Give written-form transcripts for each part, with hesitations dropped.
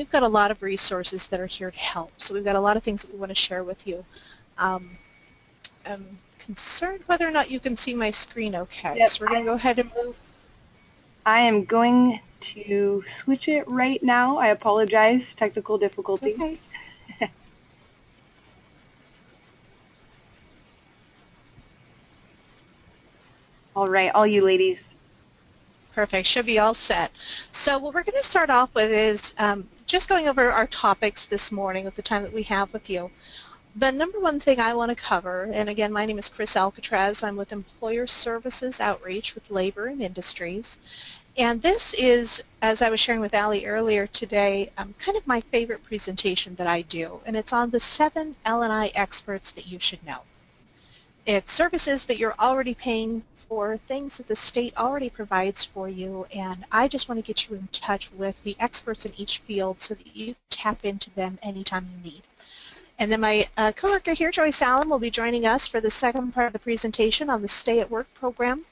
we've got a lot of resources that are here to help. So we've got a lot of things that we want to share with you. I'm concerned whether or not you can see my screen okay. Yep. So we're going to go ahead and move. I am going to switch it right now. I apologize, technical difficulty. It's okay. All right, all you ladies. Perfect. Should be all set. So what we're going to start off with is just going over our topics this morning at the time that we have with you. The number one thing I want to cover, and again, my name is Chris Alcatraz. I'm with Employer Services Outreach with Labor and Industries. And this is, as I was sharing with Allie earlier today, kind of my favorite presentation that I do. And it's on the 7 L&I experts that you should know. It's services that you're already paying for, things that the state already provides for you, and I just want to get you in touch with the experts in each field so that you tap into them anytime you need. And then my coworker here, Joyce Allen, will be joining us for the second part of the presentation on the Stay at Work program,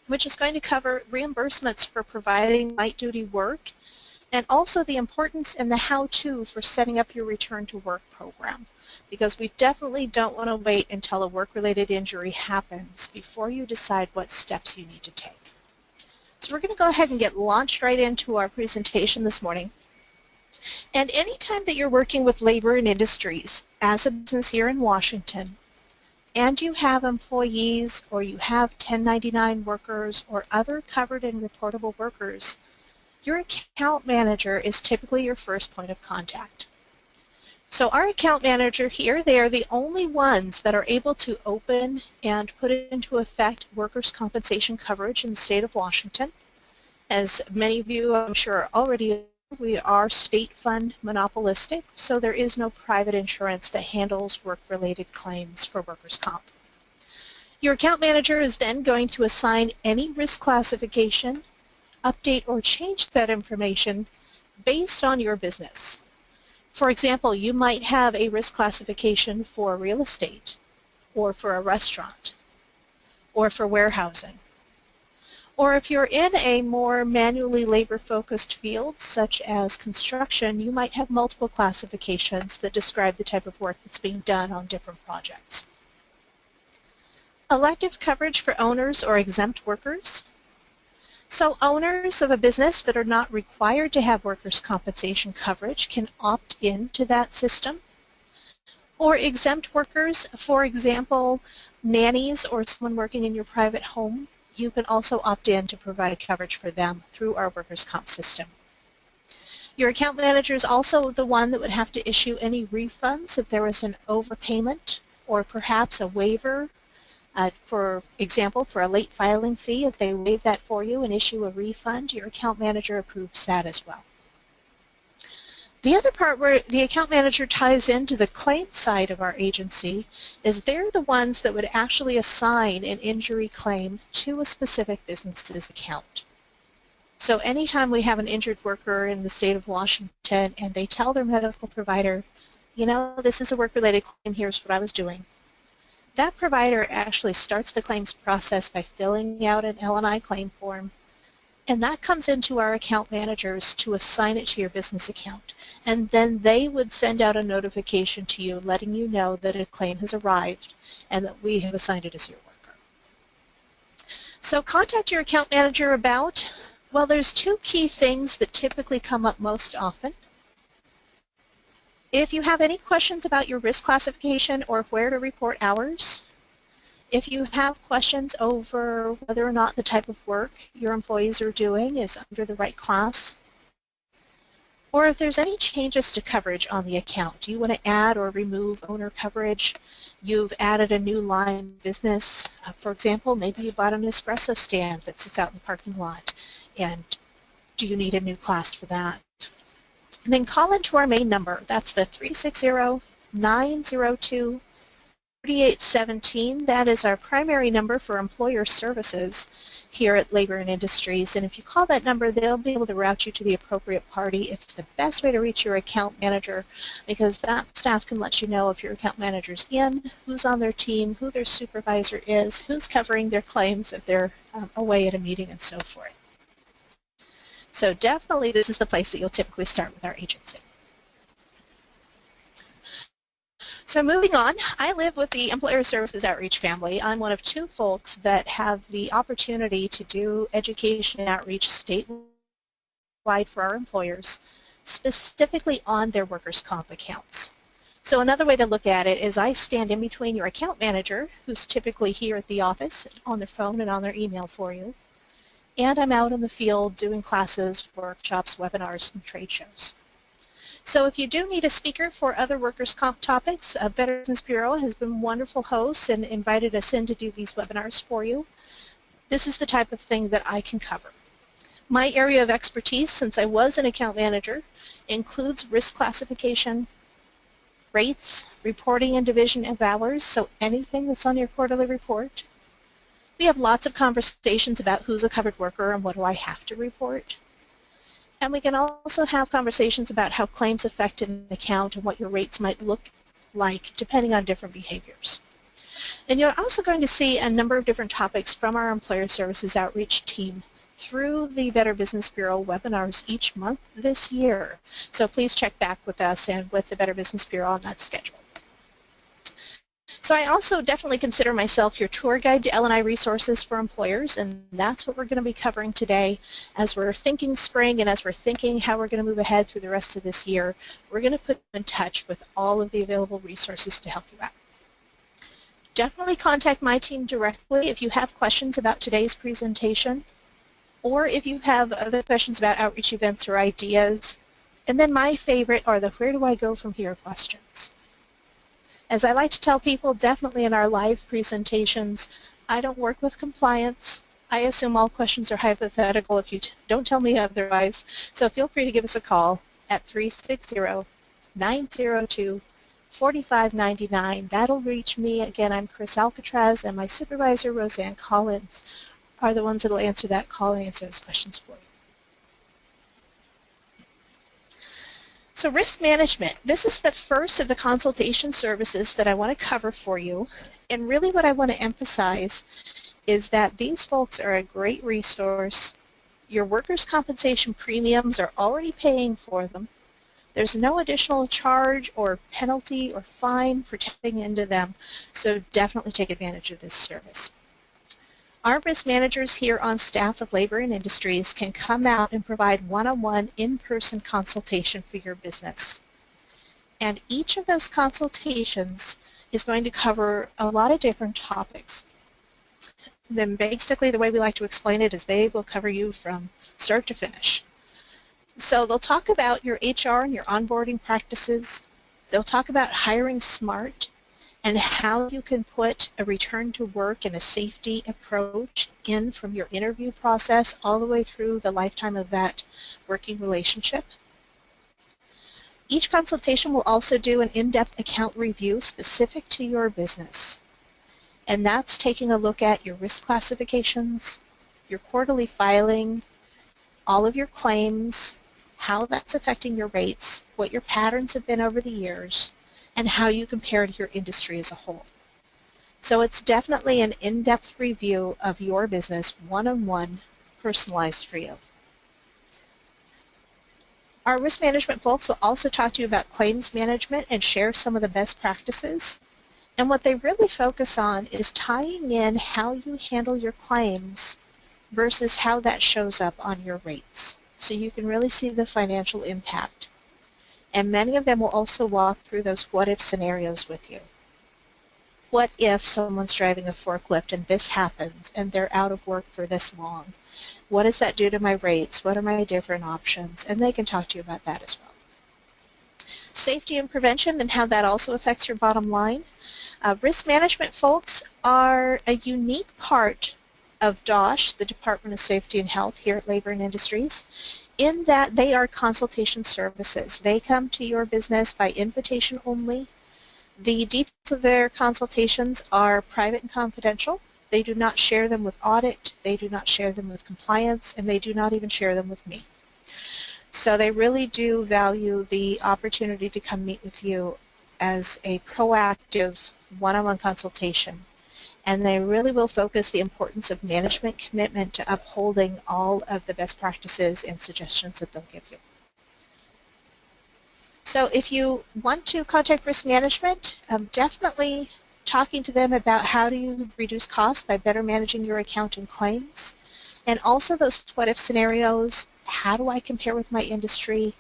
which is going to cover reimbursements for providing light-duty work, and also the importance and the how-to for setting up your return to work program, because we definitely don't want to wait until a work-related injury happens before you decide what steps you need to take. So we're going to go ahead and get launched right into our presentation this morning. And anytime that you're working with labor and industries as a business here in Washington, and you have employees or you have 1099 workers or other covered and reportable workers, your account manager is typically your first point of contact. So our account manager here, they are the only ones that are able to open and put into effect workers' compensation coverage in the state of Washington. As many of you, I'm sure, already know, we are state fund monopolistic, so there is no private insurance that handles work-related claims for workers' comp. Your account manager is then going to assign any risk classification, update or change that information based on your business. For example, you might have a risk classification for real estate, or for a restaurant, or for warehousing. Or if you're in a more manually labor-focused field, such as construction, you might have multiple classifications that describe the type of work that's being done on different projects. Elective coverage for owners or exempt workers. So owners of a business that are not required to have workers' compensation coverage can opt into that system. Or exempt workers, for example, nannies or someone working in your private home, you can also opt in to provide coverage for them through our workers' comp system. Your account manager is also the one that would have to issue any refunds if there was an overpayment or perhaps a waiver. For example, for a late filing fee, if they waive that for you and issue a refund, your account manager approves that as well. The other part where the account manager ties into the claim side of our agency is they're the ones that would actually assign an injury claim to a specific business's account. So anytime we have an injured worker in the state of Washington and they tell their medical provider, you know, this is a work-related claim, here's what I was doing, that provider actually starts the claims process by filling out an L&I claim form, and that comes into our account managers to assign it to your business account. And then they would send out a notification to you letting you know that a claim has arrived and that we have assigned it as your worker. So contact your account manager about, well, there's two key things that typically come up most often. If you have any questions about your risk classification or where to report hours, if you have questions over whether or not the type of work your employees are doing is under the right class, or if there's any changes to coverage on the account, you want to add or remove owner coverage, you've added a new line of business, for example, maybe you bought an espresso stand that sits out in the parking lot, and do you need a new class for that? And then call into our main number. That's the 360-902-3817. That is our primary number for employer services here at Labor and Industries. And if you call that number, they'll be able to route you to the appropriate party. It's the best way to reach your account manager because that staff can let you know if your account manager's in, who's on their team, who their supervisor is, who's covering their claims if they're away at a meeting and so forth. So definitely this is the place that you'll typically start with our agency. So moving on, I live with the Employer Services Outreach family. I'm one of two folks that have the opportunity to do education outreach statewide for our employers, specifically on their workers' comp accounts. So another way to look at it is I stand in between your account manager, who's typically here at the office on their phone and on their email for you, and I'm out in the field doing classes, workshops, webinars, and trade shows. So if you do need a speaker for other workers' comp topics, Better Business Bureau has been wonderful hosts and invited us in to do these webinars for you. This is the type of thing that I can cover. My area of expertise, since I was an account manager, includes risk classification, rates, reporting and division of hours, so anything that's on your quarterly report. We have lots of conversations about who's a covered worker and what do I have to report. And we can also have conversations about how claims affect an account and what your rates might look like depending on different behaviors. And you're also going to see a number of different topics from our Employer Services Outreach team through the Better Business Bureau webinars each month this year. So please check back with us and with the Better Business Bureau on that schedule. So I also definitely consider myself your tour guide to L&I resources for employers, and that's what we're going to be covering today as we're thinking spring and as we're thinking how we're going to move ahead through the rest of this year. We're going to put you in touch with all of the available resources to help you out. Definitely contact my team directly if you have questions about today's presentation, or if you have other questions about outreach events or ideas. And then my favorite are the where do I go from here questions. As I like to tell people, definitely in our live presentations, I don't work with compliance. I assume all questions are hypothetical if you don't tell me otherwise. So feel free to give us a call at 360-902-4599. That'll reach me. Again, I'm Chris Alcatraz, and my supervisor, Roseanne Collins, are the ones that will answer that call and answer those questions for you. So risk management, this is the first of the consultation services that I want to cover for you. And really what I want to emphasize is that these folks are a great resource. Your workers' compensation premiums are already paying for them. There's no additional charge or penalty or fine for tapping into them, so definitely take advantage of this service. Our risk managers here on staff with Labor and Industries can come out and provide one-on-one in-person consultation for your business. And each of those consultations is going to cover a lot of different topics. Then basically the way we like to explain it is they will cover you from start to finish. So they'll talk about your HR and your onboarding practices. They'll talk about hiring smart and how you can put a return to work and a safety approach in from your interview process all the way through the lifetime of that working relationship. Each consultation will also do an in-depth account review specific to your business. And that's taking a look at your risk classifications, your quarterly filing, all of your claims, how that's affecting your rates, what your patterns have been over the years, and how you compare to your industry as a whole. So it's definitely an in-depth review of your business, one-on-one, personalized for you. Our risk management folks will also talk to you about claims management and share some of the best practices. And what they really focus on is tying in how you handle your claims versus how that shows up on your rates. So you can really see the financial impact. And many of them will also walk through those what-if scenarios with you. What if someone's driving a forklift and this happens and they're out of work for this long? What does that do to my rates? What are my different options? And they can talk to you about that as well. Safety and prevention and how that also affects your bottom line. Risk management folks are a unique part of DOSH, the Department of Safety and Health here at Labor and Industries, in that they are consultation services. They come to your business by invitation only. The details of their consultations are private and confidential. They do not share them with audit, they do not share them with compliance, and they do not even share them with me. So they really do value the opportunity to come meet with you as a proactive one-on-one consultation. And they really will focus the importance of management commitment to upholding all of the best practices and suggestions that they'll give you. So if you want to contact risk management, definitely talking to them about how do you reduce costs by better managing your account and claims, and also those what-if scenarios. How do I compare with my industry?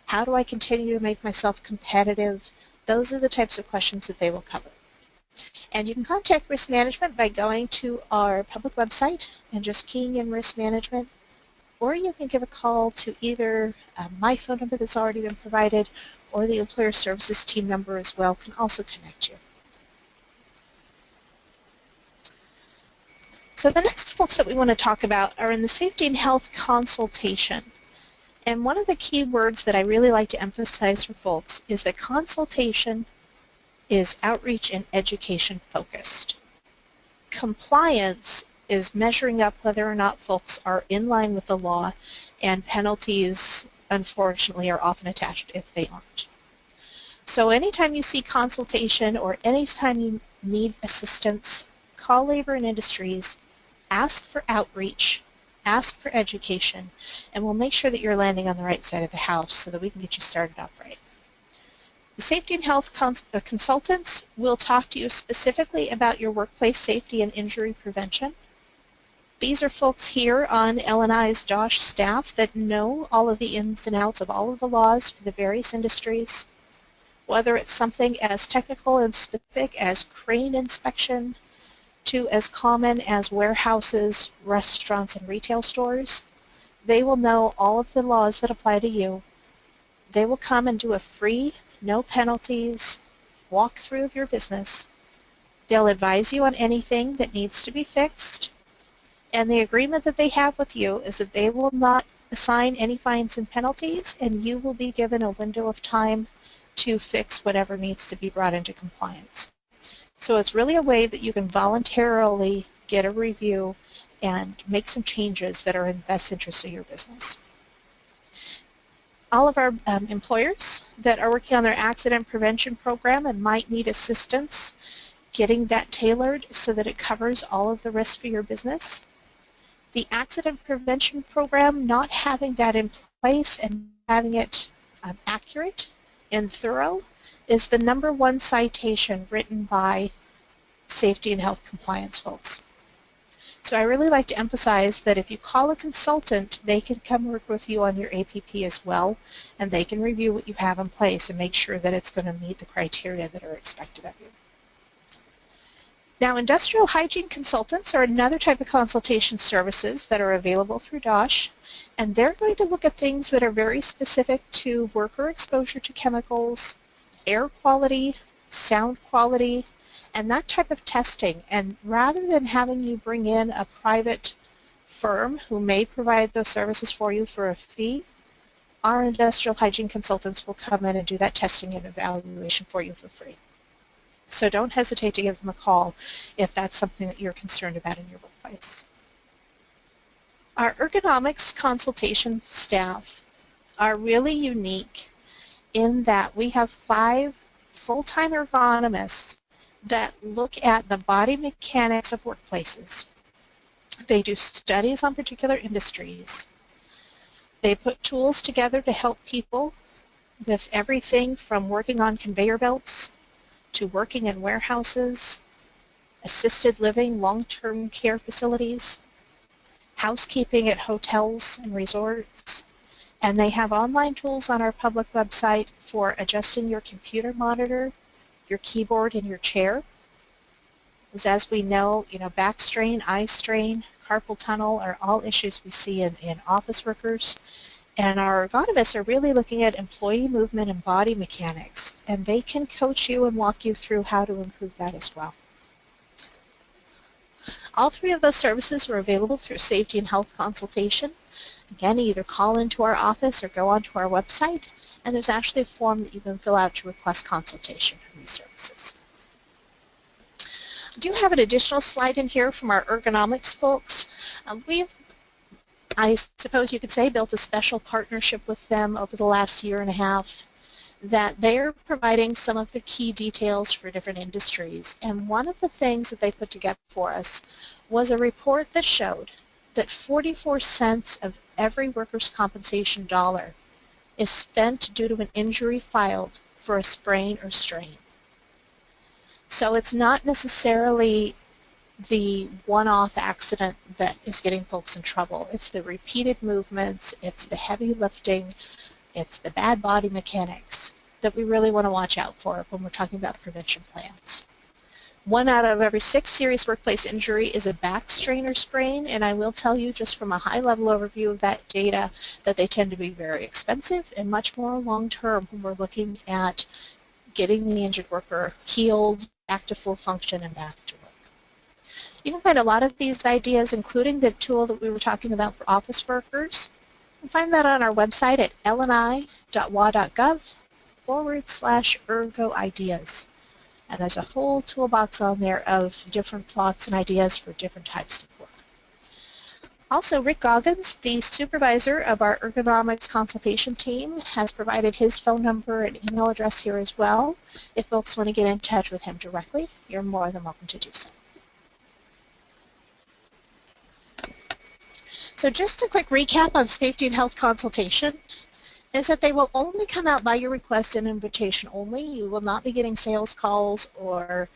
How do I continue to make myself competitive? Those are the types of questions that they will cover. And you can contact risk management by going to our public website and just keying in risk management, or you can give a call to either my phone number that's already been provided, or the employer services team number as well can also connect you. So the next folks that we want to talk about are in the safety and health consultation. And one of the key words that I really like to emphasize for folks is that consultation is outreach and education focused. Compliance is measuring up whether or not folks are in line with the law, and penalties, unfortunately, are often attached if they aren't. So anytime you see consultation or anytime you need assistance, call Labor and Industries, ask for outreach, ask for education, and we'll make sure that you're landing on the right side of the house so that we can get you started off right. The safety and health consultants will talk to you specifically about your workplace safety and injury prevention. These are folks here on L&I's DOSH staff that know all of the ins and outs of all of the laws for the various industries, whether it's something as technical and specific as crane inspection to as common as warehouses, restaurants, and retail stores. They will know all of the laws that apply to you. They will come and do a free, no penalties walkthrough of your business. They'll advise you on anything that needs to be fixed. And the agreement that they have with you is that they will not assign any fines and penalties, and you will be given a window of time to fix whatever needs to be brought into compliance. So it's really a way that you can voluntarily get a review and make some changes that are in the best interest of your business. All of our employers that are working on their accident prevention program and might need assistance getting that tailored so that it covers all of the risks for your business. The accident prevention program, not having that in place and having it accurate and thorough, is the #1 citation written by safety and health compliance folks. So I really like to emphasize that if you call a consultant, they can come work with you on your APP as well, and they can review what you have in place and make sure that it's going to meet the criteria that are expected of you. Now, industrial hygiene consultants are another type of consultation services that are available through DOSH, and they're going to look at things that are very specific to worker exposure to chemicals, air quality, sound quality, and that type of testing. And rather than having you bring in a private firm who may provide those services for you for a fee, our industrial hygiene consultants will come in and do that testing and evaluation for you for free. So don't hesitate to give them a call if that's something that you're concerned about in your workplace. Our Ergonomics Consultation staff are really unique in that we have 5 full-time ergonomists that look at the body mechanics of workplaces. They do studies on particular industries. They put tools together to help people with everything from working on conveyor belts to working in warehouses, assisted living, long-term care facilities, housekeeping at hotels and resorts, and they have online tools on our public website for adjusting your computer monitor, your keyboard, and your chair. As we know, back strain, eye strain, carpal tunnel are all issues we see in office workers. And our ergonomists are really looking at employee movement and body mechanics, and they can coach you and walk you through how to improve that as well. All 3 of those services are available through Safety and Health Consultation. Again, either call into our office or go onto our website, and there's actually a form that you can fill out to request consultation for these services. I do have an additional slide in here from our ergonomics folks. We've, I suppose you could say, built a special partnership with them over the last year and a half that they're providing some of the key details for different industries. And one of the things that they put together for us was a report that showed that 44 cents of every workers' compensation dollar is spent due to an injury filed for a sprain or strain. So it's not necessarily the one-off accident that is getting folks in trouble. It's the repeated movements, it's the heavy lifting, it's the bad body mechanics that we really want to watch out for when we're talking about prevention plans. 1 out of every 6 serious workplace injury is a back strain or sprain, and I will tell you just from a high-level overview of that data that they tend to be very expensive and much more long-term when we're looking at getting the injured worker healed, back to full function, and back to work. You can find a lot of these ideas, including the tool that we were talking about for office workers. You can find that on our website at lni.wa.gov/ergo-ideas. And there's a whole toolbox on there of different thoughts and ideas for different types of work. Also, Rick Goggins, the supervisor of our Ergonomics Consultation team, has provided his phone number and email address here as well. If folks want to get in touch with him directly, you're more than welcome to do so. So just a quick recap on Safety and Health Consultation is that they will only come out by your request and invitation only. You will not be getting sales calls or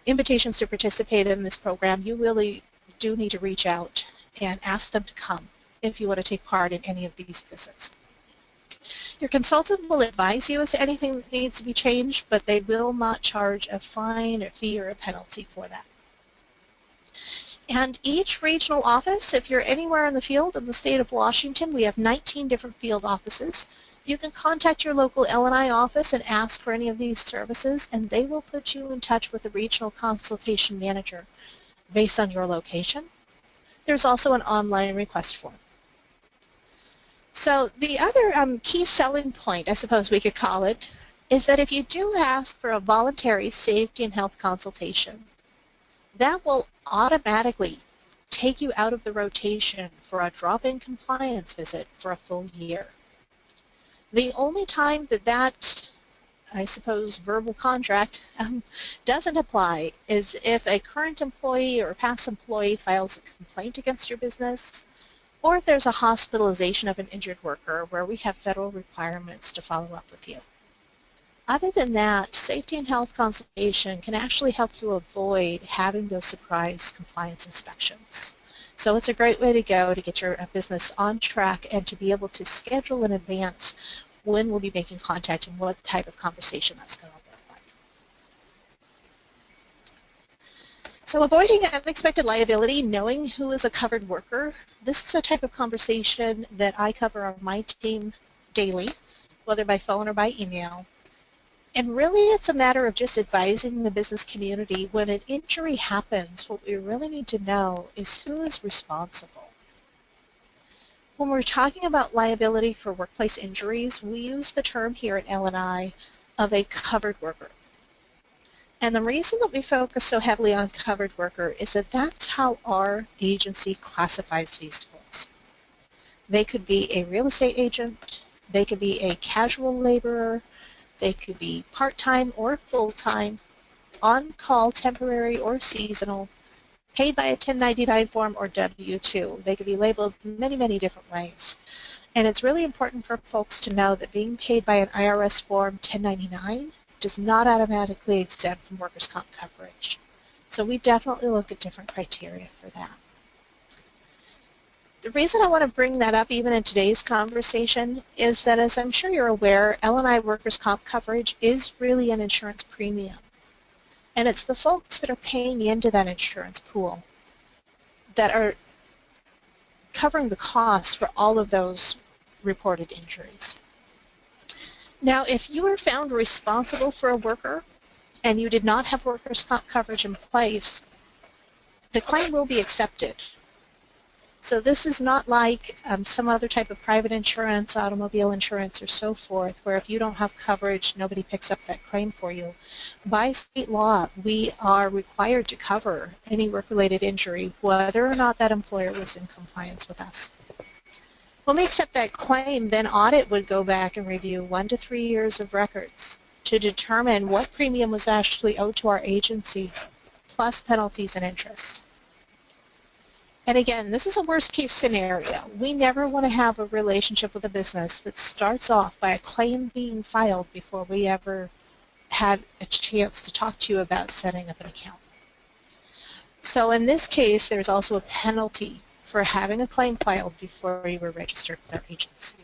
invitations to participate in this program. You really do need to reach out and ask them to come if you want to take part in any of these visits. Your consultant will advise you as to anything that needs to be changed, but they will not charge a fine, a fee, or a penalty for that. And each regional office, if you're anywhere in the field in the state of Washington, we have 19 different field offices. You can contact your local L&I office and ask for any of these services, and they will put you in touch with the regional consultation manager based on your location. There's also an online request form. So the other key selling point, I suppose we could call it, is that if you do ask for a voluntary safety and health consultation, that will automatically take you out of the rotation for a drop-in compliance visit for a full year. The only time that I suppose, verbal contract doesn't apply is if a current employee or past employee files a complaint against your business, or if there's a hospitalization of an injured worker where we have federal requirements to follow up with you. Other than that, safety and health consultation can actually help you avoid having those surprise compliance inspections. So it's a great way to go to get your business on track and to be able to schedule in advance when we'll be making contact and what type of conversation that's going to look like. So avoiding unexpected liability, knowing who is a covered worker, this is a type of conversation that I cover on my team daily, whether by phone or by email. And really it's a matter of just advising the business community when an injury happens, what we really need to know is who is responsible. When we're talking about liability for workplace injuries, we use the term here at L&I of a covered worker. And the reason that we focus so heavily on covered worker is that that's how our agency classifies these folks. They could be a real estate agent, they could be a casual laborer, they could be part-time or full-time, on-call, temporary or seasonal, paid by a 1099 form or W-2. They could be labeled many, many different ways. And it's really important for folks to know that being paid by an IRS form 1099 does not automatically exempt from workers' comp coverage. So we definitely look at different criteria for that. The reason I want to bring that up even in today's conversation is that, as I'm sure you're aware, L&I workers' comp coverage is really an insurance premium. And it's the folks that are paying into that insurance pool that are covering the costs for all of those reported injuries. Now, if you were found responsible for a worker and you did not have workers' comp coverage in place, the claim will be accepted. So this is not like some other type of private insurance, automobile insurance, or so forth, where if you don't have coverage, nobody picks up that claim for you. By state law, we are required to cover any work-related injury, whether or not that employer was in compliance with us. When we accept that claim, then audit would go back and review 1 to 3 years of records to determine what premium was actually owed to our agency, plus penalties and interest. And again, this is a worst case scenario. We never want to have a relationship with a business that starts off by a claim being filed before we ever had a chance to talk to you about setting up an account. So in this case, there's also a penalty for having a claim filed before you were registered with our agency.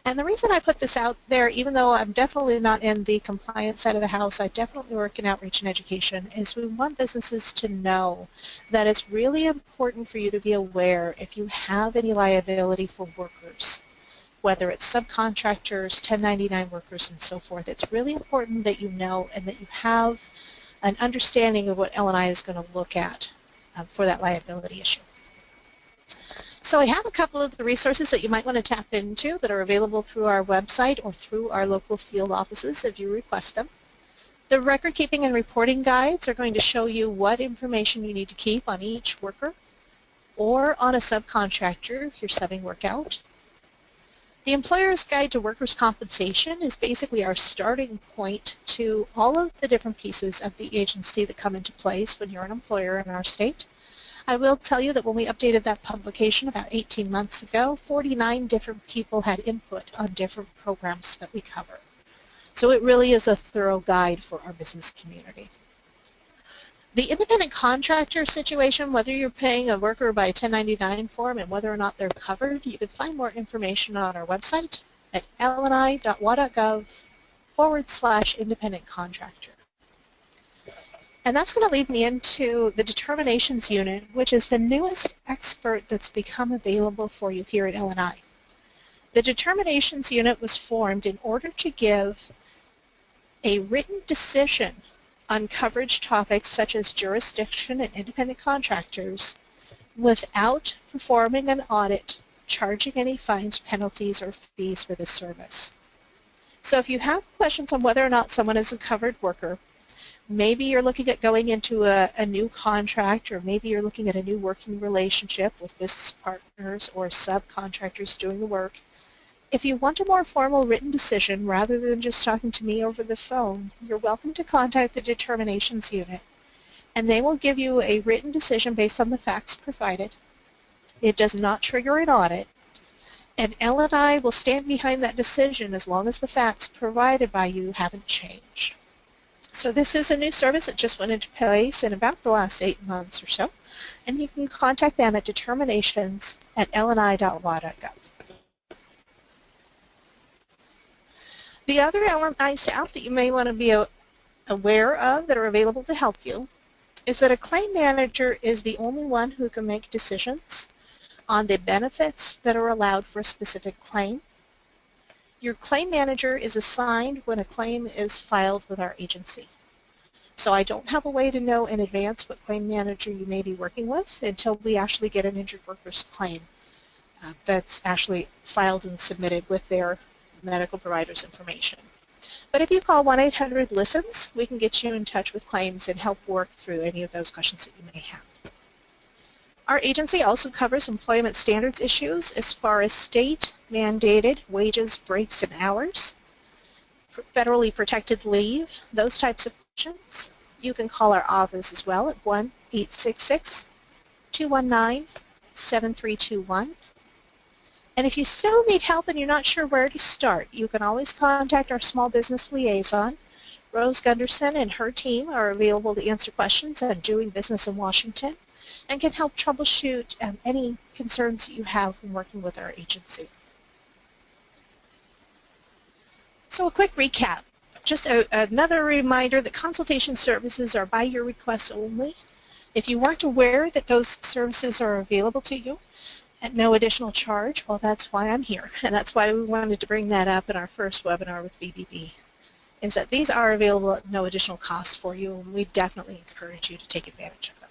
And the reason I put this out there, even though I'm definitely not in the compliance side of the house, I definitely work in outreach and education, is we want businesses to know that it's really important for you to be aware if you have any liability for workers, whether it's subcontractors, 1099 workers, and so forth. It's really important that you know and that you have an understanding of what L&I is going to look at for that liability issue. So I have a couple of the resources that you might want to tap into that are available through our website or through our local field offices if you request them. The record keeping and reporting guides are going to show you what information you need to keep on each worker or on a subcontractor if you're subbing work out. The Employer's Guide to Workers' Compensation is basically our starting point to all of the different pieces of the agency that come into place when you're an employer in our state. I will tell you that when we updated that publication about 18 months ago, 49 different people had input on different programs that we cover. So it really is a thorough guide for our business community. The independent contractor situation, whether you're paying a worker by a 1099 form and whether or not they're covered, you can find more information on our website at lni.wa.gov/independent contractor. And that's going to lead me into the determinations unit, which is the newest expert that's become available for you here at L&I. The determinations unit was formed in order to give a written decision on coverage topics such as jurisdiction and independent contractors without performing an audit, charging any fines, penalties, or fees for this service. So if you have questions on whether or not someone is a covered worker, maybe you're looking at going into a new contract, or maybe you're looking at a new working relationship with business partners or subcontractors doing the work. If you want a more formal written decision rather than just talking to me over the phone, you're welcome to contact the determinations unit, and they will give you a written decision based on the facts provided. It does not trigger an audit, and L&I will stand behind that decision as long as the facts provided by you haven't changed. So this is a new service that just went into place in about the last 8 months or so, and you can contact them at determinations@lni.wa.gov. The other L&I staff that you may want to be aware of that are available to help you is that a claim manager is the only one who can make decisions on the benefits that are allowed for a specific claim. Your claim manager is assigned when a claim is filed with our agency. So I don't have a way to know in advance what claim manager you may be working with until we actually get an injured worker's claim that's actually filed and submitted with their medical provider's information. But if you call 1-800-LISTENS, we can get you in touch with claims and help work through any of those questions that you may have. Our agency also covers employment standards issues as far as state-mandated wages, breaks, and hours, federally protected leave, those types of questions. You can call our office as well at 1-866-219-7321. And if you still need help and you're not sure where to start, you can always contact our small business liaison. Rose Gunderson and her team are available to answer questions on doing business in Washington and can help troubleshoot any concerns that you have when working with our agency. So a quick recap. Just another reminder that consultation services are by your request only. If you weren't aware that those services are available to you at no additional charge, well, that's why I'm here. And that's why we wanted to bring that up in our first webinar with BBB, is that these are available at no additional cost for you, and we definitely encourage you to take advantage of them.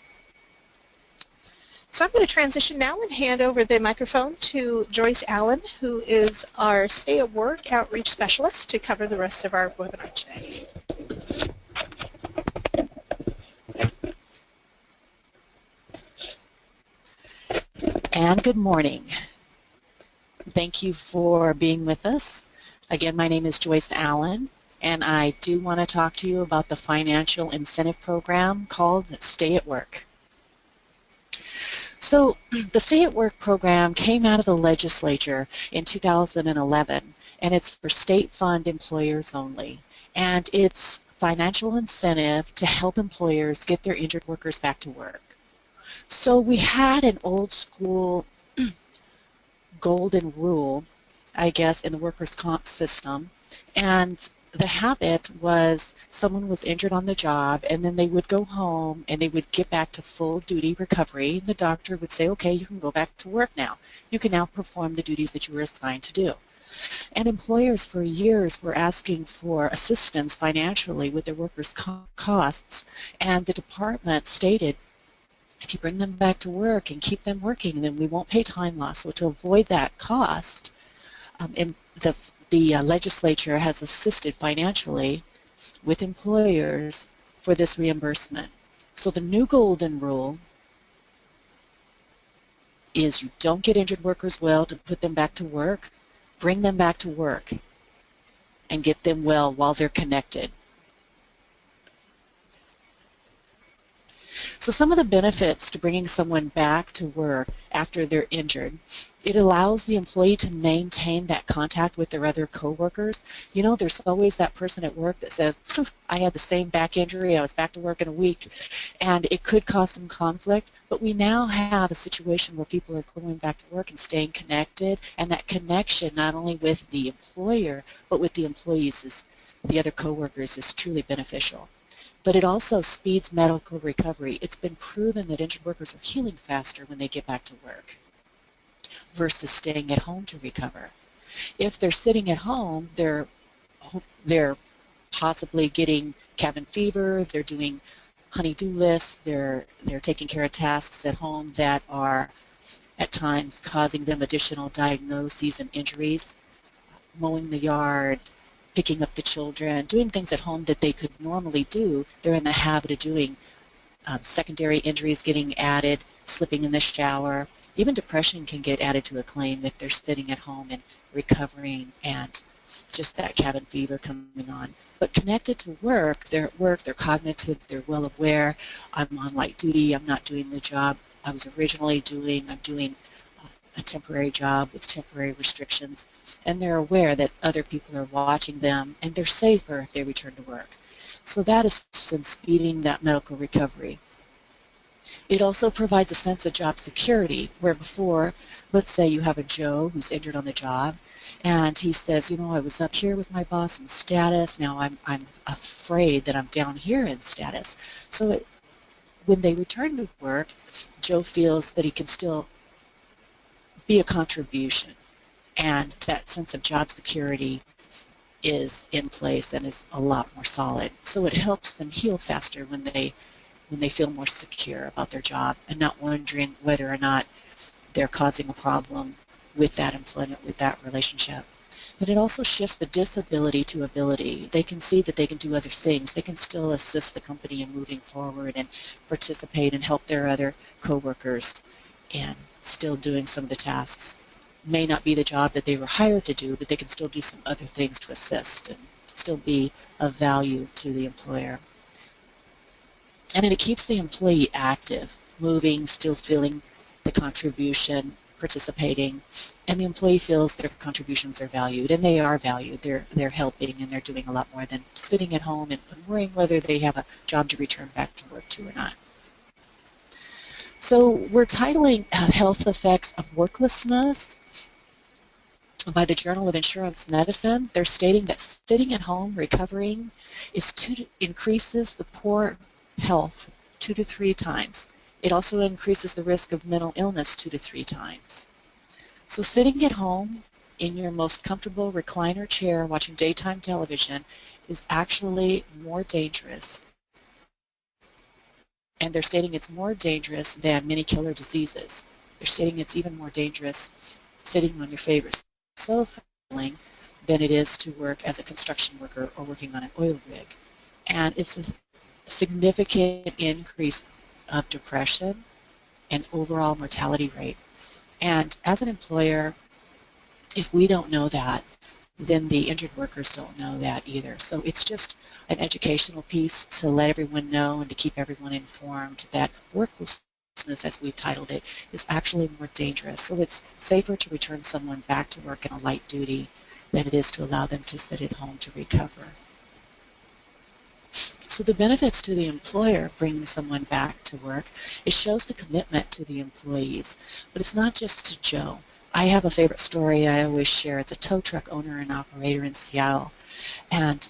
So I'm going to transition now and hand over the microphone to Joyce Allen, who is our Stay at Work Outreach Specialist, to cover the rest of our webinar today. And good morning. Thank you for being with us. Again, my name is Joyce Allen, and I do want to talk to you about the financial incentive program called Stay at Work. So the Stay at Work program came out of the legislature in 2011, and it's for state fund employers only. And it's financial incentive to help employers get their injured workers back to work. So we had an old school golden rule, I guess, in the workers' comp system, and the habit was someone was injured on the job and then they would go home and they would get back to full duty recovery, and the doctor would say, okay, you can go back to work now. You can now perform the duties that you were assigned to do. And employers for years were asking for assistance financially with their workers' costs, and the department stated, if you bring them back to work and keep them working, then we won't pay time loss. So to avoid that cost, the legislature has assisted financially with employers for this reimbursement. So the new golden rule is you don't get injured workers well to put them back to work, bring them back to work and get them well while they're connected. So some of the benefits to bringing someone back to work after they're injured, it allows the employee to maintain that contact with their other coworkers. You know, there's always that person at work that says, I had the same back injury, I was back to work in a week, and it could cause some conflict, but we now have a situation where people are going back to work and staying connected, and that connection not only with the employer, but with the employees, the other coworkers, is truly beneficial. But it also speeds medical recovery. It's been proven that injured workers are healing faster when they get back to work versus staying at home to recover. If they're sitting at home, they're possibly getting cabin fever, they're doing honey-do lists, they're taking care of tasks at home that are at times causing them additional diagnoses and injuries, mowing the yard, picking up the children, doing things at home that they could normally do, they're in the habit of doing. Secondary injuries getting added, slipping in the shower. Even depression can get added to a claim if they're sitting at home and recovering and just that cabin fever coming on. But connected to work, they're at work, they're cognitive, they're well aware, I'm on light duty, I'm not doing the job I was originally doing, I'm doing a temporary job with temporary restrictions, and they're aware that other people are watching them and they're safer if they return to work. So that assists in speeding that medical recovery. It also provides a sense of job security, where before, let's say you have a Joe who's injured on the job, and he says, you know, I was up here with my boss in status, now I'm afraid that I'm down here in status. So when they return to work, Joe feels that he can still be a contribution, and that sense of job security is in place and is a lot more solid. So it helps them heal faster when they feel more secure about their job and not wondering whether or not they're causing a problem with that employment, with that relationship. But it also shifts the disability to ability. They can see that they can do other things. They can still assist the company in moving forward and participate and help their other coworkers and still doing some of the tasks. May not be the job that they were hired to do, but they can still do some other things to assist and still be of value to the employer. And then it keeps the employee active, moving, still feeling the contribution, participating, and the employee feels their contributions are valued, and they are valued. They're helping, and they're doing a lot more than sitting at home and worrying whether they have a job to return back to work to or not. So we're titling Health Effects of Worklessness by the Journal of Insurance Medicine. They're stating that sitting at home recovering increases the poor health 2 to 3 times. It also increases the risk of mental illness 2 to 3 times. So sitting at home in your most comfortable recliner chair watching daytime television is actually more dangerous. And they're stating it's more dangerous than many killer diseases. They're stating it's even more dangerous sitting on your favorite sofa than it is to work as a construction worker or working on an oil rig. And it's a significant increase of depression and overall mortality rate. And as an employer, if we don't know that, then the injured workers don't know that either. So it's just an educational piece to let everyone know and to keep everyone informed that worklessness worklessness, as we've titled it, is actually more dangerous. So it's safer to return someone back to work in a light duty than it is to allow them to sit at home to recover. So the benefits to the employer bringing someone back to work, it shows the commitment to the employees. But it's not just to Joe. I have a favorite story I always share. It's a tow truck owner and operator in Seattle. And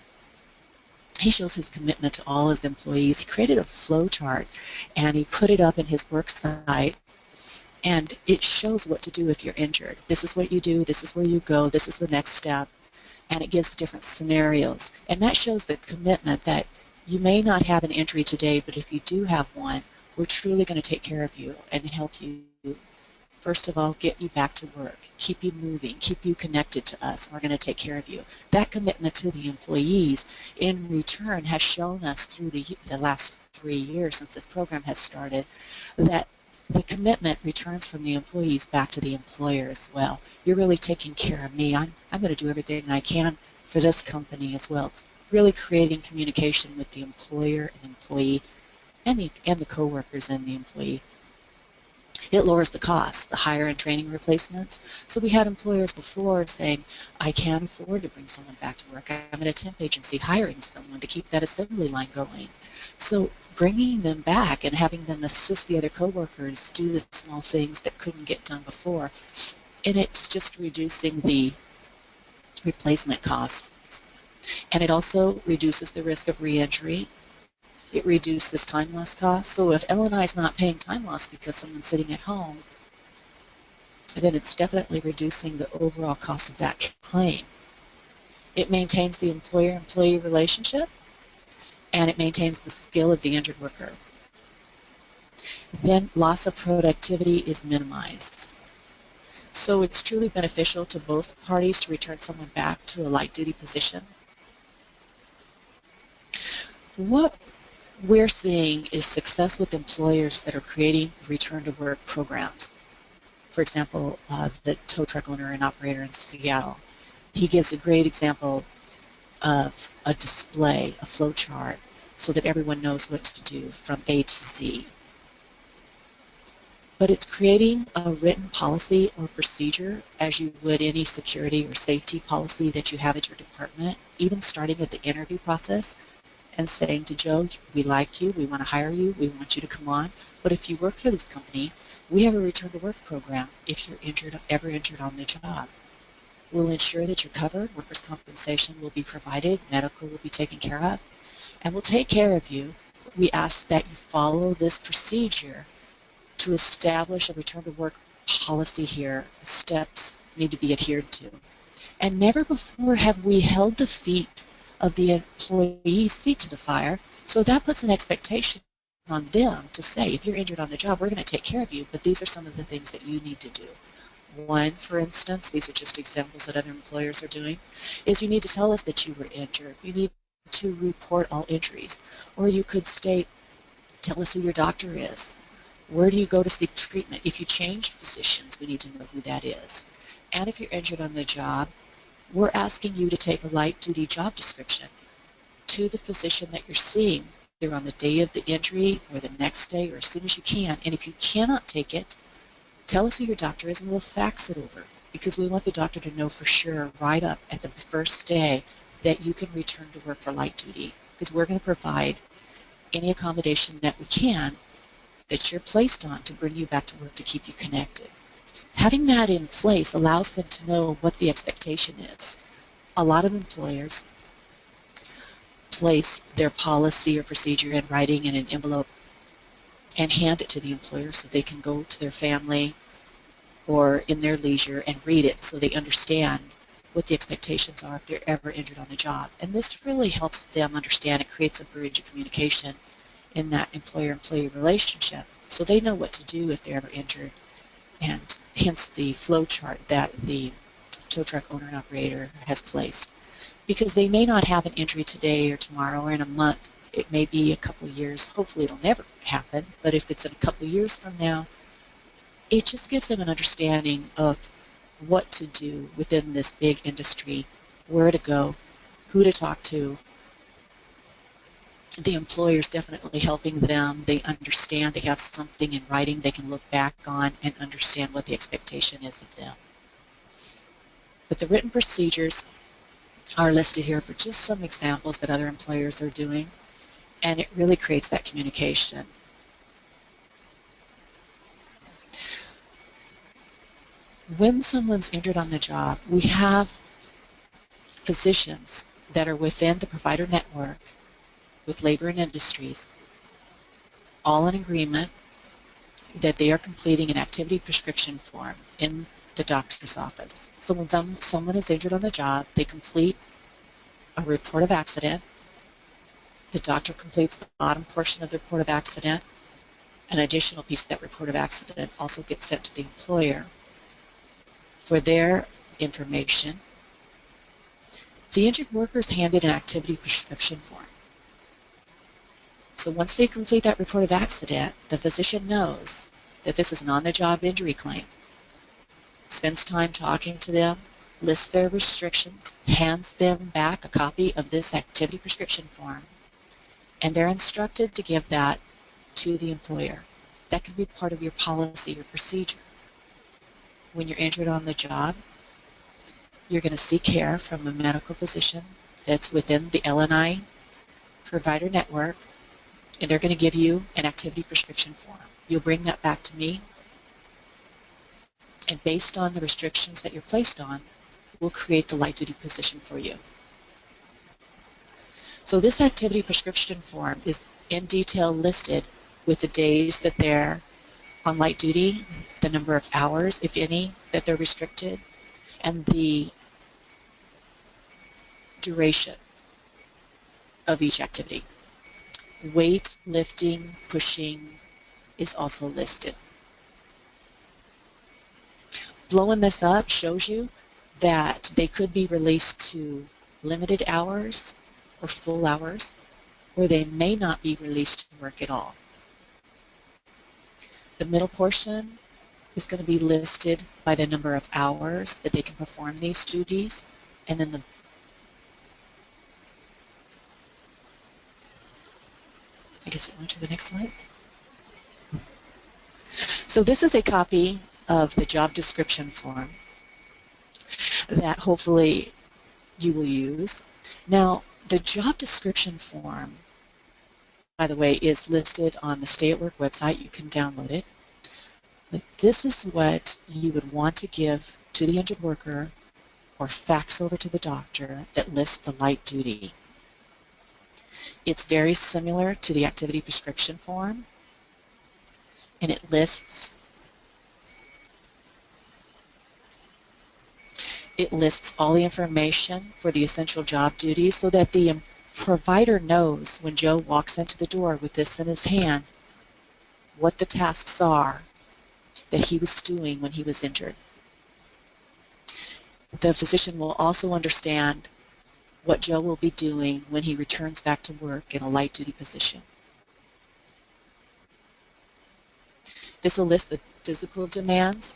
he shows his commitment to all his employees. He created a flow chart and he put it up in his work site, and it shows what to do if you're injured. This is what you do, this is where you go, this is the next step, and it gives different scenarios. And that shows the commitment that you may not have an injury today, but if you do have one, we're truly going to take care of you and help you, first of all, get you back to work, keep you moving, keep you connected to us. We're going to take care of you. That commitment to the employees in return has shown us through the last 3 years since this program has started that the commitment returns from the employees back to the employer as well. You're really taking care of me. I'm going to do everything I can for this company as well. It's really creating communication with the employer and employee and the coworkers and the employee. It lowers the cost, the hire and training replacements. So we had employers before saying, I can't afford to bring someone back to work. I'm at a temp agency hiring someone to keep that assembly line going. So bringing them back and having them assist the other coworkers do the small things that couldn't get done before, and it's just reducing the replacement costs. And it also reduces the risk of re-injury. It reduces time loss costs. So if L&I is not paying time loss because someone's sitting at home, then it's definitely reducing the overall cost of that claim. It maintains the employer-employee relationship, and it maintains the skill of the injured worker. Then loss of productivity is minimized. So it's truly beneficial to both parties to return someone back to a light-duty position. What we're seeing is success with employers that are creating return-to-work programs. For example, the tow truck owner and operator in Seattle. He gives a great example of a display, a flow chart, so that everyone knows what to do from A to Z. But it's creating a written policy or procedure as you would any security or safety policy that you have at your department, even starting at the interview process and saying to Joe, we like you, we want to hire you, we want you to come on, but if you work for this company, we have a return-to-work program if you're ever injured on the job. We'll ensure that you're covered, workers' compensation will be provided, medical will be taken care of, and we'll take care of you. We ask that you follow this procedure to establish a return-to-work policy here. Steps need to be adhered to. And never before have we held the feet of the employees' feet to the fire, so that puts an expectation on them to say, if you're injured on the job, we're going to take care of you, but these are some of the things that you need to do. One, for instance, these are just examples that other employers are doing, is you need to tell us that you were injured. You need to report all injuries. Or you could state, tell us who your doctor is. Where do you go to seek treatment? If you change physicians, we need to know who that is. And if you're injured on the job, we're asking you to take a light-duty job description to the physician that you're seeing, either on the day of the injury or the next day or as soon as you can. And if you cannot take it, tell us who your doctor is and we'll fax it over, because we want the doctor to know for sure right up at the first day that you can return to work for light duty, because we're going to provide any accommodation that we can that you're placed on to bring you back to work to keep you connected. Having that in place allows them to know what the expectation is. A lot of employers place their policy or procedure in writing in an envelope and hand it to the employer so they can go to their family or in their leisure and read it so they understand what the expectations are if they're ever injured on the job. And this really helps them understand. It creates a bridge of communication in that employer-employee relationship so they know what to do if they're ever injured, and hence the flow chart that the tow truck owner and operator has placed. Because they may not have an injury today or tomorrow or in a month. It may be a couple of years. Hopefully it'll never happen, but if it's in a couple of years from now, it just gives them an understanding of what to do within this big industry, where to go, who to talk to, the employer is definitely helping them. They understand, they have something in writing they can look back on and understand what the expectation is of them. But the written procedures are listed here for just some examples that other employers are doing, and it really creates that communication. When someone's injured on the job, we have physicians that are within the provider network with labor and industries, all in agreement that they are completing an activity prescription form in the doctor's office. So when someone is injured on the job, they complete a report of accident. The doctor completes the bottom portion of the report of accident. An additional piece of that report of accident also gets sent to the employer for their information. The injured worker is handed an activity prescription form. So once they complete that report of accident, the physician knows that this is an on-the-job injury claim, spends time talking to them, lists their restrictions, hands them back a copy of this activity prescription form, and they're instructed to give that to the employer. That can be part of your policy or procedure. When you're injured on the job, you're going to seek care from a medical physician that's within the LNI provider network, and they're going to give you an activity prescription form. You'll bring that back to me, and based on the restrictions that you're placed on, we'll create the light duty position for you. So this activity prescription form is in detail listed with the days that they're on light duty, the number of hours, if any, that they're restricted, and the duration of each activity. Weight, lifting, pushing is also listed. Blowing this up shows you that they could be released to limited hours or full hours, or they may not be released to work at all. The middle portion is going to be listed by the number of hours that they can perform these duties, and then I guess I went to the next slide. So this is a copy of the job description form that hopefully you will use. Now, the job description form, by the way, is listed on the Stay at Work website. You can download it. But this is what you would want to give to the injured worker or fax over to the doctor that lists the light duty. It's very similar to the activity prescription form, and it lists all the information for the essential job duties so that the provider knows when Joe walks into the door with this in his hand what the tasks are that he was doing when he was injured. The physician will also understand what Joe will be doing when he returns back to work in a light duty position. This will list the physical demands,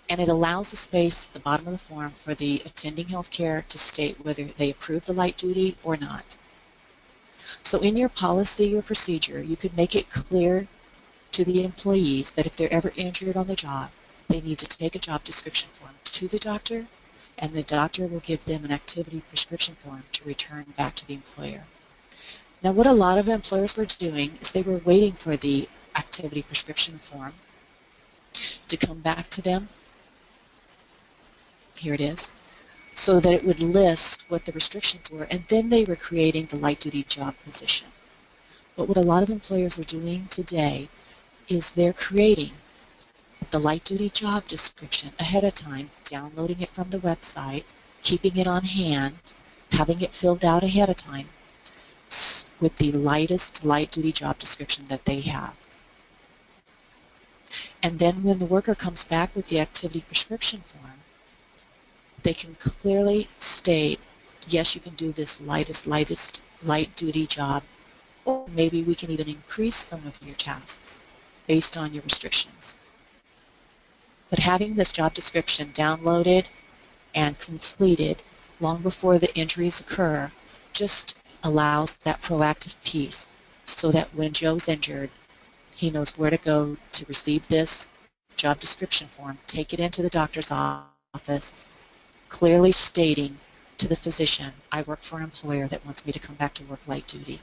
and it allows the space at the bottom of the form for the attending healthcare to state whether they approve the light duty or not. So in your policy or procedure, you could make it clear to the employees that if they're ever injured on the job, they need to take a job description form to the doctor, and the doctor will give them an activity prescription form to return back to the employer. Now, what a lot of employers were doing is they were waiting for the activity prescription form to come back to them. Here it is, so that it would list what the restrictions were, and then they were creating the light duty job position. But what a lot of employers are doing today is they're creating the light duty job description ahead of time, downloading it from the website, keeping it on hand, having it filled out ahead of time with the lightest light duty job description that they have. And then when the worker comes back with the activity prescription form, they can clearly state, yes, you can do this lightest light duty job, or maybe we can even increase some of your tasks based on your restrictions. But having this job description downloaded and completed long before the injuries occur just allows that proactive piece so that when Joe's injured, he knows where to go to receive this job description form, take it into the doctor's office, clearly stating to the physician, I work for an employer that wants me to come back to work light duty.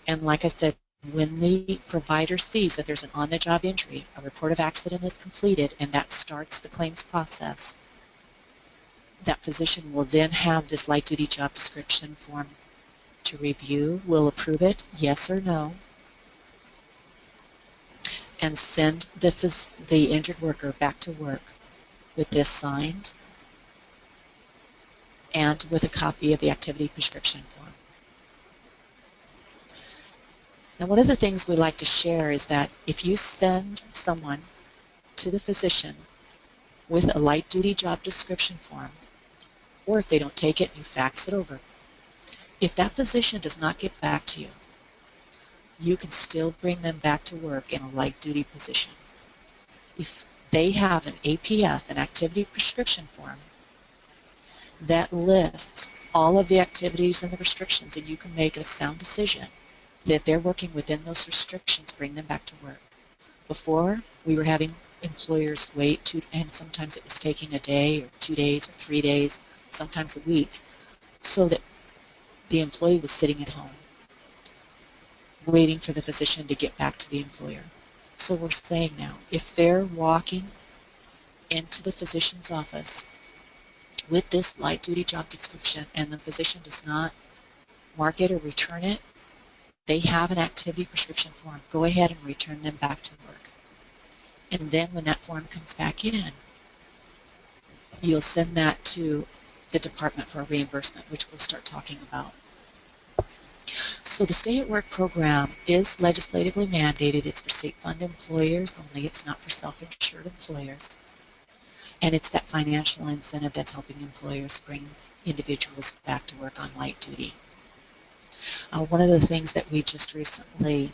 And like I said, when the provider sees that there's an on-the-job injury, a report of accident is completed, and that starts the claims process, that physician will then have this light duty job description form to review, will approve it, yes or no, and send the injured worker back to work with this signed and with a copy of the activity prescription form. Now, one of the things we like to share is that if you send someone to the physician with a light duty job description form, or if they don't take it, you fax it over. If that physician does not get back to you, you can still bring them back to work in a light duty position. If they have an APF, an activity prescription form, that lists all of the activities and the restrictions, and you can make a sound decision that they're working within those restrictions, bring them back to work. Before, we were having employers wait, and sometimes it was taking a day or 2 days or 3 days, sometimes a week, so that the employee was sitting at home waiting for the physician to get back to the employer. So we're saying now, if they're walking into the physician's office with this light duty job description and the physician does not mark it or return it, they have an activity prescription form. Go ahead and return them back to work. And then when that form comes back in, you'll send that to the Department for Reimbursement, which we'll start talking about. So the Stay at Work program is legislatively mandated. It's for state fund employers only. It's not for self-insured employers. And it's that financial incentive that's helping employers bring individuals back to work on light duty. One of the things that we just recently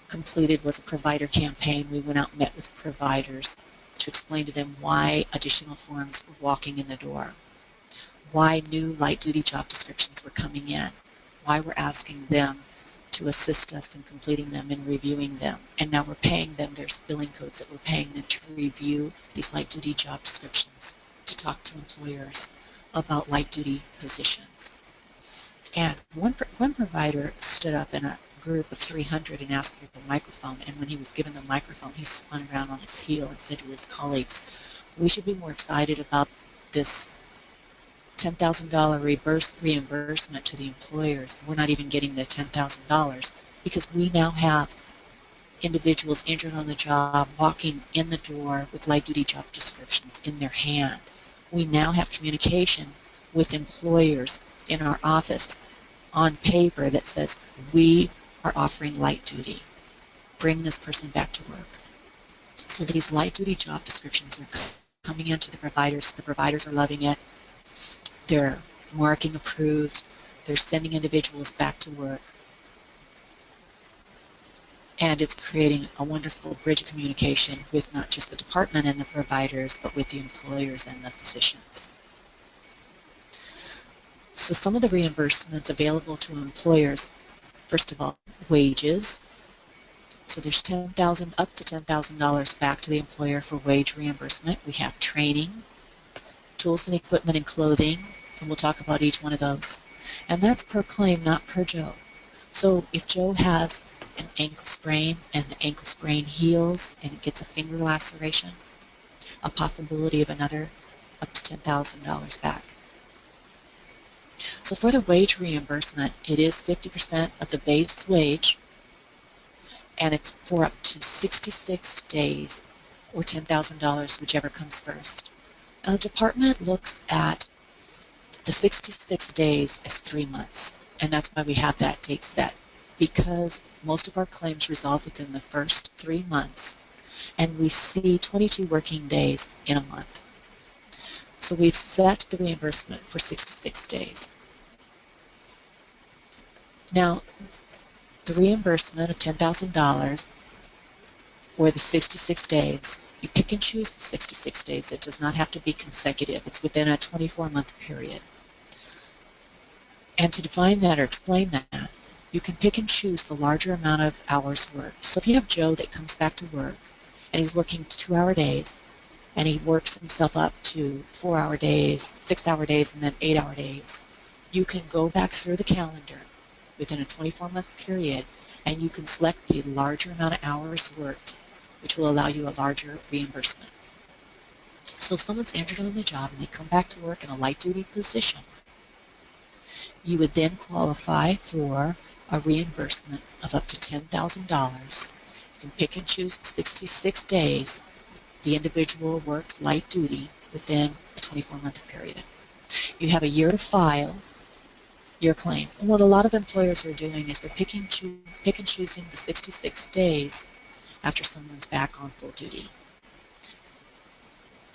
completed was a provider campaign. We went out and met with providers to explain to them why additional forms were walking in the door, why new light duty job descriptions were coming in, why we're asking them to assist us in completing them and reviewing them. And now we're paying them, there's billing codes that we're paying them to review these light duty job descriptions, to talk to employers about light duty positions. And one provider stood up in a group of 300 and asked for the microphone, and when he was given the microphone, he spun around on his heel and said to his colleagues, we should be more excited about this $10,000 reimbursement to the employers. We're not even getting the $10,000 because we now have individuals injured on the job walking in the door with light duty job descriptions in their hand. We now have communication with employers in our office on paper that says we are offering light duty. Bring this person back to work. So these light duty job descriptions are coming into the providers. The providers are loving it. They're marking approved. They're sending individuals back to work. And it's creating a wonderful bridge of communication with not just the department and the providers, but with the employers and the physicians. So some of the reimbursements available to employers, first of all, wages. So there's $10,000 up to $10,000 back to the employer for wage reimbursement. We have training, tools and equipment and clothing, and we'll talk about each one of those. And that's per claim, not per Joe. So if Joe has an ankle sprain and the ankle sprain heals and it gets a finger laceration, a possibility of another up to $10,000 back. So for the wage reimbursement, it is 50% of the base wage, and it's for up to 66 days or $10,000, whichever comes first. Now, the department looks at the 66 days as 3 months, and that's why we have that date set, because most of our claims resolve within the first 3 months, and we see 22 working days in a month. So we've set the reimbursement for 66 days. Now, the reimbursement of $10,000 or the 66 days, you pick and choose the 66 days. It does not have to be consecutive. It's within a 24-month period. And to define that or explain that, you can pick and choose the larger amount of hours worked. So if you have Joe that comes back to work and he's working 2-hour days and he works himself up to 4-hour days, 6-hour days, and then 8-hour days, you can go back through the calendar within a 24-month period and you can select the larger amount of hours worked, which will allow you a larger reimbursement. So if someone's injured on the job and they come back to work in a light-duty position, you would then qualify for a reimbursement of up to $10,000. You can pick and choose the 66 days the individual worked light duty within a 24-month period. You have a year to file your claim. And what a lot of employers are doing is they're pick and choosing the 66 days after someone's back on full duty.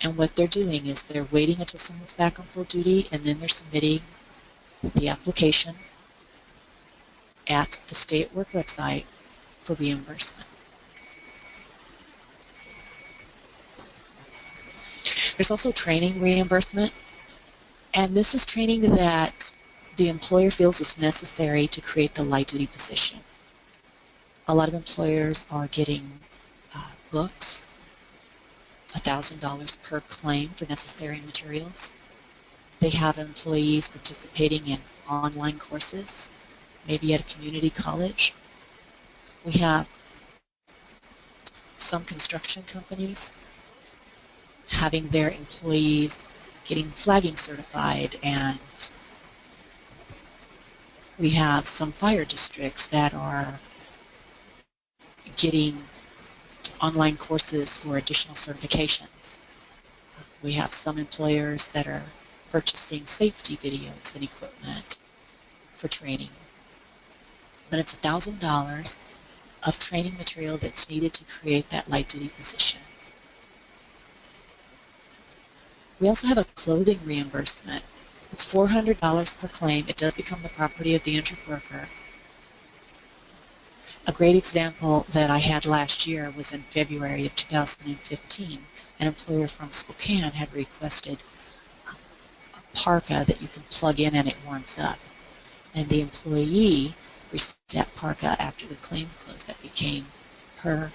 And what they're doing is they're waiting until someone's back on full duty and then they're submitting the application at the Stay at Work website for reimbursement. There's also training reimbursement, and this is training that the employer feels is necessary to create the light duty position. A lot of employers are getting books, $1,000 per claim for necessary materials. They have employees participating in online courses, maybe at a community college. We have some construction companies having their employees getting flagging certified, and we have some fire districts that are getting online courses for additional certifications. We have some employers that are purchasing safety videos and equipment for training. But it's $1,000 of training material that's needed to create that light duty position. We also have a clothing reimbursement. It's $400 per claim. It does become the property of the injured worker. A great example that I had last year was in February of 2015. An employer from Spokane had requested a parka that you can plug in and it warms up. And the employee received that parka after the claim closed. That became her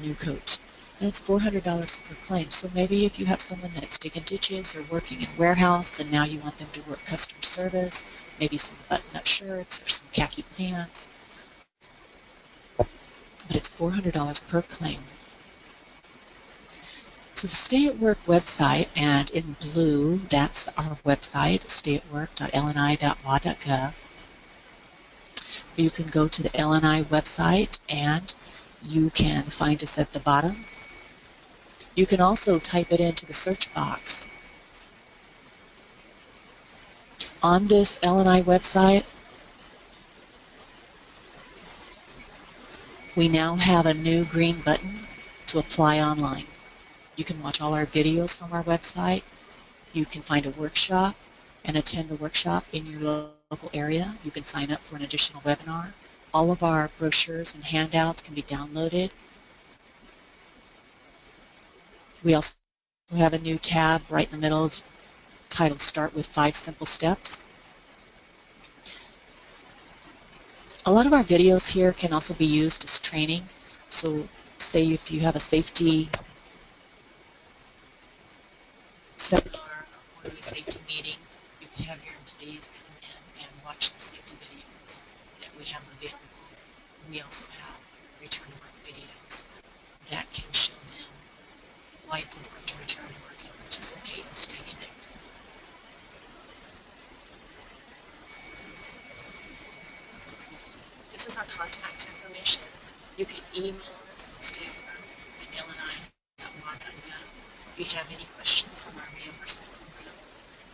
new coat. And it's $400 per claim. So maybe if you have someone that's digging ditches or working in a warehouse and now you want them to work customer service, maybe some button-up shirts or some khaki pants, but it's $400 per claim. So the Stay at Work website, and in blue, that's our website, stayatwork.lni.wa.gov. You can go to the LNI website and you can find us at the bottom. You can also type it into the search box. On this LNI website, we now have a new green button to apply online. You can watch all our videos from our website. You can find a workshop and attend a workshop in your local area. You can sign up for an additional webinar. All of our brochures and handouts can be downloaded. We also have a new tab right in the middle titled Start with 5 Simple Steps. A lot of our videos here can also be used as training. So say if you have a safety seminar or quarterly safety meeting, you can have your employees come in and watch the safety videos that we have available. We also have return to work videos that can show them why it's important to return to work and participate and stay connected. This is our contact information. You can email us at stayatwork@lni.wa.gov if you have any questions on our reimbursement program.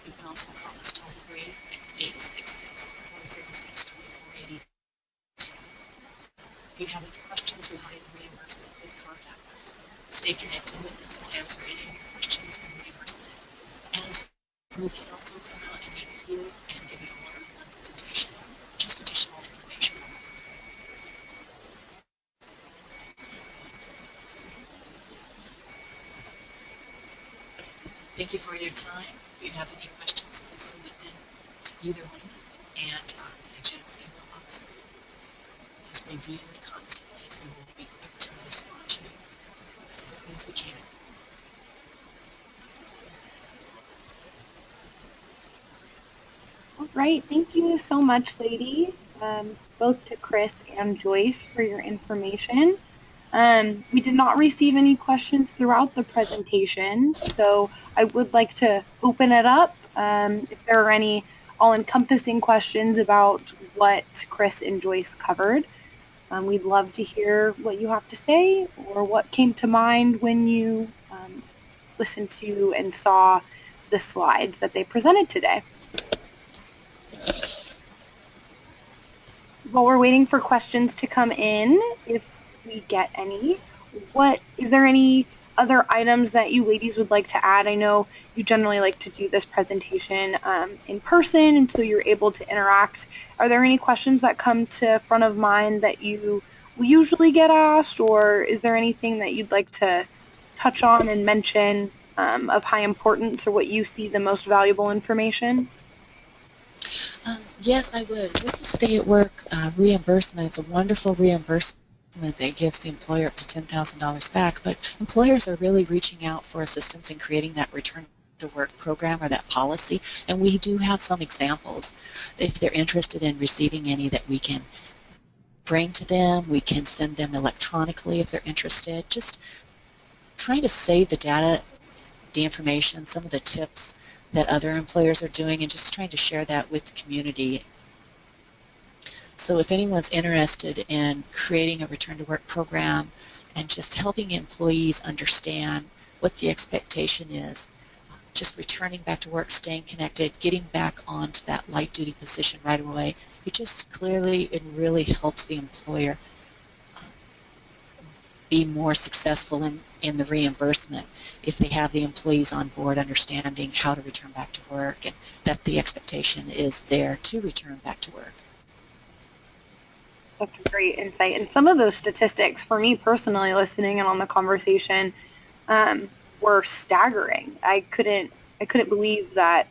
You can also call us toll free at 866-406-2482. If you have any questions regarding the reimbursement, please contact us. Stay connected with us. We'll answer any of your questions on reimbursement. And we can also come out and meet with you and give you a one-on-one presentation, just additional information on our program. Thank you for your time. If you have any questions, please send them either one of us, and the general mailbox is reviewed constantly, so we'll be quick to respond to you as quickly as we can. All right, thank you so much, ladies, both to Chris and Joyce for your information. We did not receive any questions throughout the presentation, so I would like to open it up. If there are any all-encompassing questions about what Chris and Joyce covered, we'd love to hear what you have to say or what came to mind when you listened to and saw the slides that they presented today. While we're waiting for questions to come in, if we get any, is there any other items that you ladies would like to add? I know you generally like to do this presentation in person until you're able to interact. Are there any questions that come to front of mind that you will usually get asked, or is there anything that you'd like to touch on and mention of high importance or what you see the most valuable information? Yes, I would. With the stay at work reimbursement, it's a wonderful reimbursement that gives the employer up to $10,000 back, but employers are really reaching out for assistance in creating that return to work program or that policy, and we do have some examples. If they're interested in receiving any that we can bring to them, we can send them electronically if they're interested. Just trying to save the data, the information, some of the tips that other employers are doing, and just trying to share that with the community. So if anyone's interested in creating a return to work program and just helping employees understand what the expectation is, just returning back to work, staying connected, getting back onto that light duty position right away, it just clearly and really helps the employer be more successful in the reimbursement if they have the employees on board understanding how to return back to work and that the expectation is there to return back to work. That's a great insight. And some of those statistics, for me personally, listening in on the conversation, were staggering. I couldn't believe that,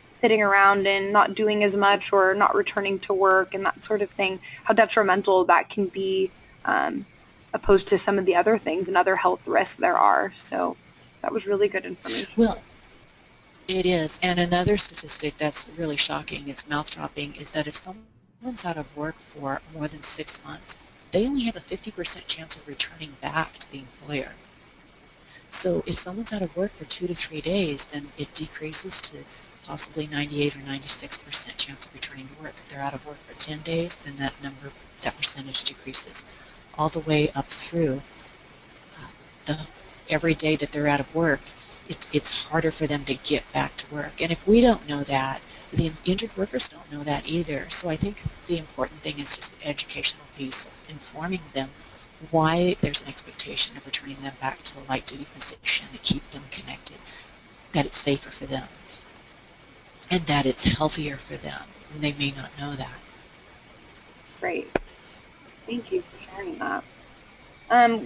sitting around and not doing as much or not returning to work and that sort of thing, how detrimental that can be opposed to some of the other things and other health risks there are. So that was really good information. Well, it is. And another statistic that's really shocking, it's mouth-dropping, is that if someone's out of work for more than 6 months, they only have a 50% chance of returning back to the employer. So if someone's out of work for 2 to 3 days, then it decreases to possibly 98 or 96% chance of returning to work. If they're out of work for 10 days, then that percentage decreases all the way up through every day that they're out of work. It's harder for them to get back to work. And if we don't know that, the injured workers don't know that either. So I think the important thing is just the educational piece of informing them why there's an expectation of returning them back to a light duty position to keep them connected, that it's safer for them, and that it's healthier for them, and they may not know that. Great. Thank you for sharing that.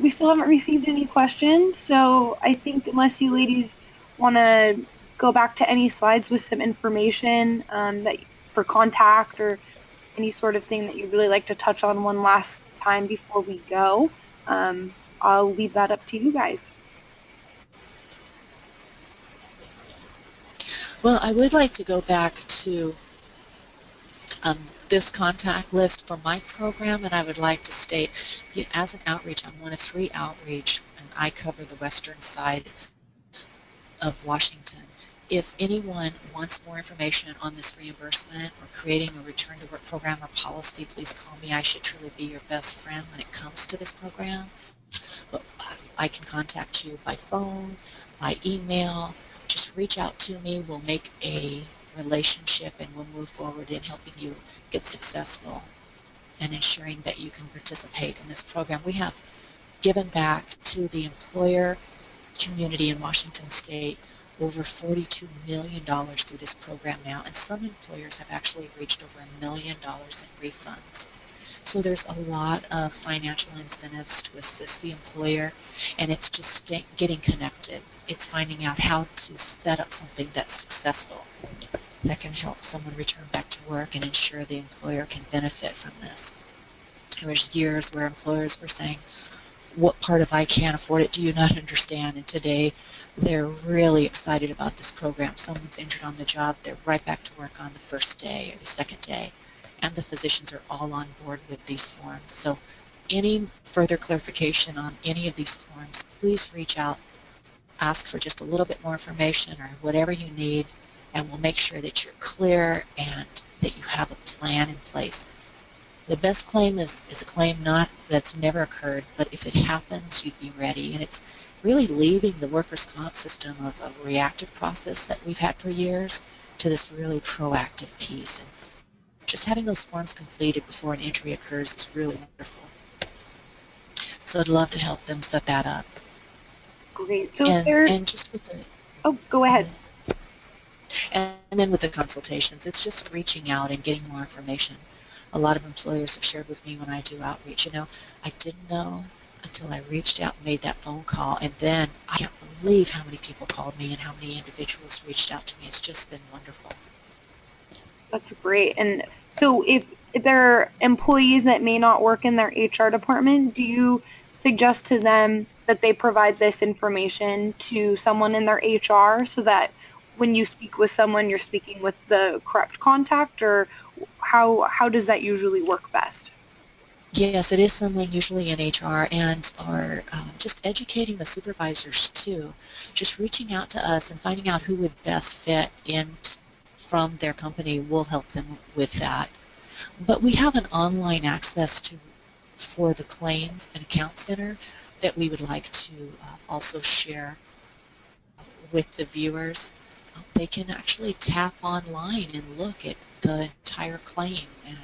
We still haven't received any questions, so I think unless you ladies want to go back to any slides with some information for contact or any sort of thing that you'd really like to touch on one last time before we go, I'll leave that up to you guys. Well, I would like to go back to this contact list for my program, and I would like to state, as an outreach, I'm one of 3 outreach, and I cover the western side of Washington. If anyone wants more information on this reimbursement or creating a return to work program or policy, please call me. I should truly be your best friend when it comes to this program. But I can contact you by phone, by email. Just reach out to me. We'll make a relationship and we'll move forward in helping you get successful and ensuring that you can participate in this program. We have given back to the employer community in Washington State over $42 million through this program now, and some employers have actually reached over $1 million in refunds. So there's a lot of financial incentives to assist the employer, and it's just getting connected. It's finding out how to set up something that's successful. that can help someone return back to work and ensure the employer can benefit from this. There was years where employers were saying, what part of I can't afford it do you not understand? And today they're really excited about this program. Someone's injured on the job, they're right back to work on the first day or the second day. And the physicians are all on board with these forms. So any further clarification on any of these forms, please reach out, ask for just a little bit more information or whatever you need, and we'll make sure that you're clear and that you have a plan in place. The best claim is a claim that's never occurred, but if it happens, you'd be ready. And it's really leaving the workers' comp system of a reactive process that we've had for years to this really proactive piece. And just having those forms completed before an injury occurs is really wonderful. So I'd love to help them set that up. Great. So and just with the... Oh, go ahead. And then with the consultations, it's just reaching out and getting more information. A lot of employers have shared with me when I do outreach, I didn't know until I reached out and made that phone call, and then I can't believe how many people called me and how many individuals reached out to me. It's just been wonderful. That's great. And so if there are employees that may not work in their HR department, do you suggest to them that they provide this information to someone in their HR so that when you speak with someone, you're speaking with the correct contact, or how does that usually work best? Yes, it is someone usually in HR, and are just educating the supervisors too, just reaching out to us and finding out who would best fit in from their company will help them with that. But we have an online access for the claims and account center that we would like to also share with the viewers. They can actually tap online and look at the entire claim and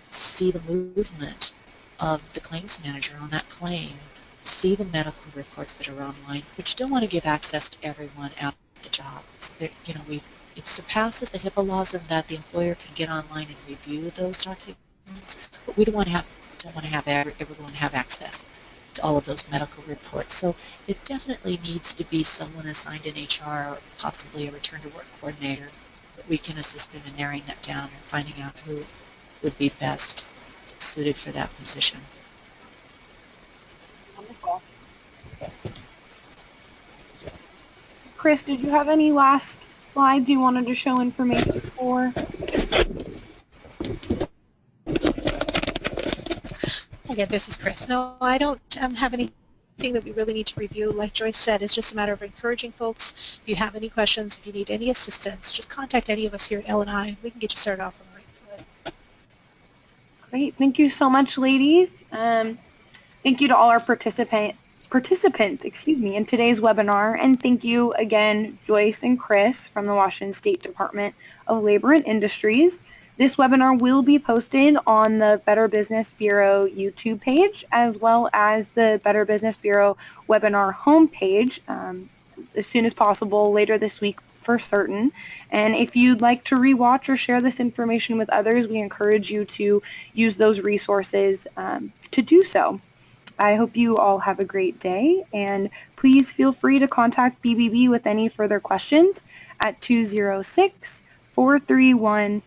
see the movement of the claims manager on that claim, see the medical reports that are online, but you don't want to give access to everyone at the job. It surpasses the HIPAA laws in that the employer can get online and review those documents, but we don't want to have everyone have access to all of those medical reports. So it definitely needs to be someone assigned in HR, or possibly a return to work coordinator, that we can assist them in narrowing that down and finding out who would be best suited for that position. Wonderful. Chris, did you have any last slides you wanted to show information for? Again, this is Chris. No, I don't have anything that we really need to review. Like Joyce said, it's just a matter of encouraging folks. If you have any questions, if you need any assistance, just contact any of us here at L&I. We can get you started off on the right foot. Great. Thank you so much, ladies. Thank you to all our participants in today's webinar, and thank you again, Joyce and Chris from the Washington State Department of Labor and Industries. This webinar will be posted on the Better Business Bureau YouTube page, as well as the Better Business Bureau webinar homepage as soon as possible later this week for certain. And if you'd like to rewatch or share this information with others, we encourage you to use those resources to do so. I hope you all have a great day, and please feel free to contact BBB with any further questions at 206-431-2222.